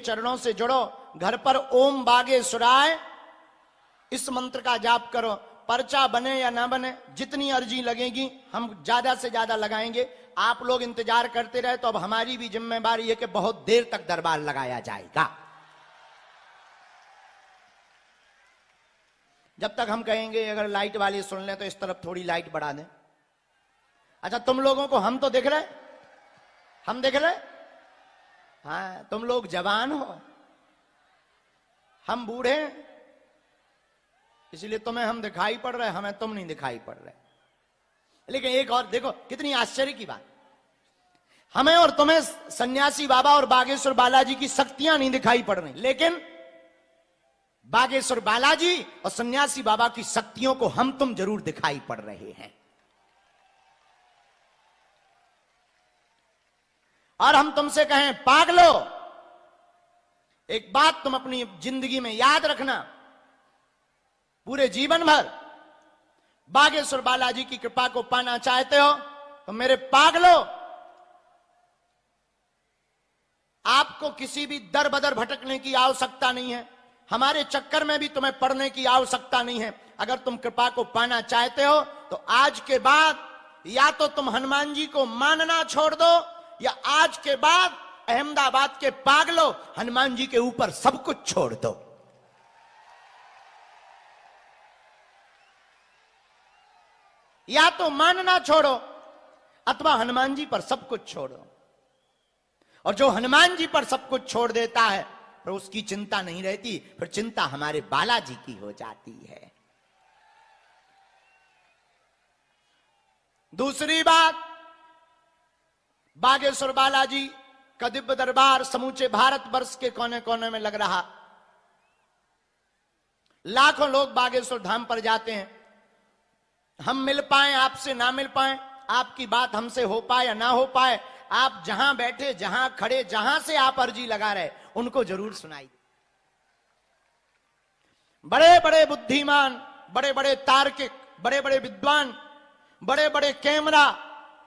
चरणों से जुड़ो, घर पर ओम बागेश्वराय इस मंत्र का जाप करो। पर्चा बने या ना बने, जितनी अर्जी लगेगी हम ज्यादा से ज्यादा लगाएंगे। आप लोग इंतजार करते रहे तो अब हमारी भी जिम्मेदारी है कि बहुत देर तक दरबार लगाया जाएगा। जब तक हम कहेंगे अगर लाइट वाले सुन लें तो इस तरफ थोड़ी लाइट बढ़ा दें। अच्छा, तुम लोगों को हम तो दिख रहे, हम दिख रहे? हाँ, तुम लोग जवान हो, हम बूढ़े, इसलिए तुम्हें हम दिखाई पड़ रहे, हमें तुम नहीं दिखाई पड़ रहे। लेकिन एक और देखो, कितनी आश्चर्य की बात, हमें और तुम्हें सन्यासी बाबा और बागेश्वर बालाजी की शक्तियां नहीं दिखाई पड़ रही, लेकिन बागेश्वर बालाजी और सन्यासी बाबा की शक्तियों को हम तुम जरूर दिखाई पड़ रहे हैं। और हम तुमसे कहें पागलो, एक बात तुम अपनी जिंदगी में याद रखना, पूरे जीवन भर बागेश्वर बालाजी की कृपा को पाना चाहते हो तो मेरे पागलो, आपको किसी भी दर बदर भटकने की आवश्यकता नहीं है, हमारे चक्कर में भी तुम्हें पड़ने की आवश्यकता नहीं है। अगर तुम कृपा को पाना चाहते हो तो आज के बाद या तो तुम हनुमान जी को मानना छोड़ दो, या आज के बाद अहमदाबाद के पागलो हनुमान जी के ऊपर सब कुछ छोड़ दो। या तो मानना छोड़ो अथवा हनुमान जी पर सब कुछ छोड़ो। और जो हनुमान जी पर सब कुछ छोड़ देता है पर उसकी चिंता नहीं रहती, फिर चिंता हमारे बालाजी की हो जाती है। दूसरी बात, बागेश्वर बालाजी का दिव्य दरबार समूचे भारतवर्ष के कोने कोने में लग रहा। लाखों लोग बागेश्वर धाम पर जाते हैं। हम मिल पाए आपसे ना मिल पाए, आपकी बात हमसे हो पाए या ना हो पाए, आप जहां बैठे जहां खड़े जहां से आप अर्जी लगा रहे उनको जरूर सुनाई। बड़े बड़े बुद्धिमान, बड़े बड़े तार्किक, बड़े बड़े विद्वान, बड़े बड़े कैमरा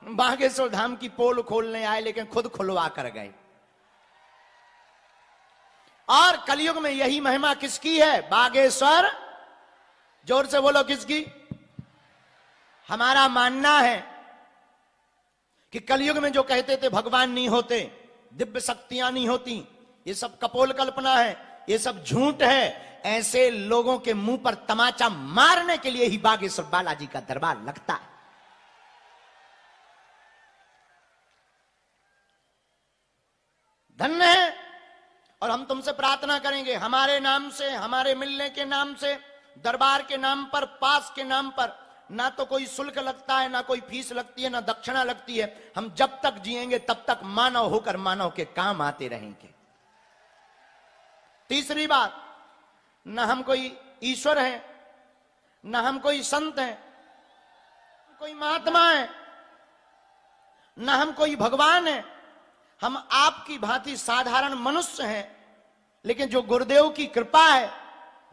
बागेश्वर धाम की पोल खोलने आए, लेकिन खुद खुलवा कर गए। और कलयुग में यही महिमा किसकी है? बागेश्वर। जोर से बोलो, किसकी? हमारा मानना है कि कलयुग में जो कहते थे भगवान नहीं होते, दिव्य शक्तियां नहीं होती, ये सब कपोल कल्पना है, ये सब झूठ है, ऐसे लोगों के मुंह पर तमाचा मारने के लिए ही बागेश्वर बालाजी का दरबार लगता है। धन्य है। और हम तुमसे प्रार्थना करेंगे, हमारे नाम से, हमारे मिलने के नाम से, दरबार के नाम पर, पास के नाम पर ना तो कोई शुल्क लगता है, ना कोई फीस लगती है, ना दक्षिणा लगती है। हम जब तक जिएंगे तब तक मानव होकर मानव के काम आते रहेंगे। तीसरी बात, ना हम कोई ईश्वर है, ना हम कोई संत है, कोई महात्मा है, ना हम कोई भगवान है। हम आपकी भांति साधारण मनुष्य हैं, लेकिन जो गुरुदेव की कृपा है,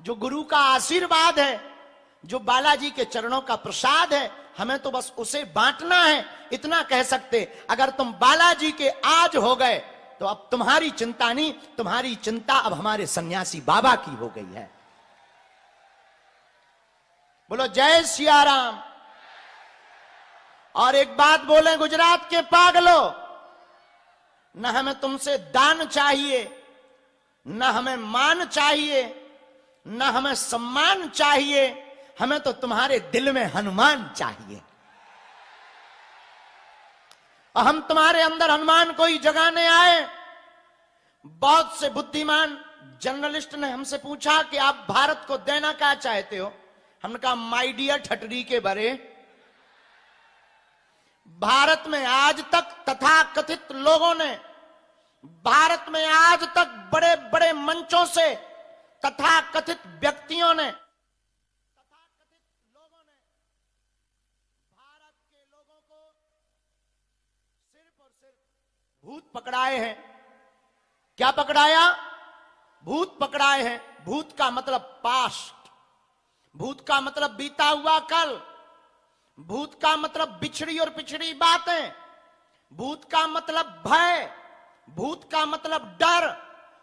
जो गुरु का आशीर्वाद है, जो बालाजी के चरणों का प्रसाद है, हमें तो बस उसे बांटना है। इतना कह सकते, अगर तुम बालाजी के आज हो गए तो अब तुम्हारी चिंता नहीं, तुम्हारी चिंता अब हमारे सन्यासी बाबा की हो गई है। बोलो जय सिया राम। और एक बात बोले गुजरात के पागलो, न हमें तुमसे दान चाहिए, न हमें मान चाहिए, न हमें सम्मान चाहिए, हमें तो तुम्हारे दिल में हनुमान चाहिए। और हम तुम्हारे अंदर हनुमान को ही जगाने आए। बहुत से बुद्धिमान जर्नलिस्ट ने हमसे पूछा कि आप भारत को देना क्या चाहते हो। हमने कहा, माय डियर ठटरी के बरे, भारत में आज तक तथाकथित लोगों ने, भारत में आज तक बड़े बड़े मंचों से तथाकथित व्यक्तियों ने, तथाकथित लोगों ने भारत के लोगों को सिर्फ और सिर्फ भूत पकड़ाए हैं। क्या पकड़ाया? भूत पकड़ाए हैं। भूत का मतलब पास्ट, भूत का मतलब बीता हुआ कल, भूत का मतलब बिछड़ी और पिछड़ी बातें, भूत का मतलब भय, भूत का मतलब डर,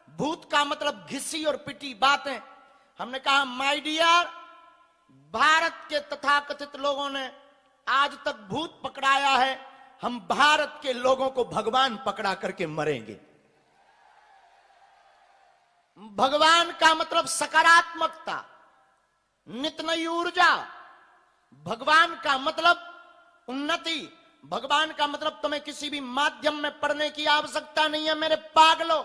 भूत का मतलब घिसी और पिटी बातें। हमने कहा माय डियर, भारत के तथाकथित लोगों ने आज तक भूत पकड़ाया है, हम भारत के लोगों को भगवान पकड़ा करके मरेंगे। भगवान का मतलब सकारात्मकता, नित नई ऊर्जा। भगवान का मतलब उन्नति। भगवान का मतलब तुम्हें किसी भी माध्यम में पढ़ने की आवश्यकता नहीं है मेरे पागलों।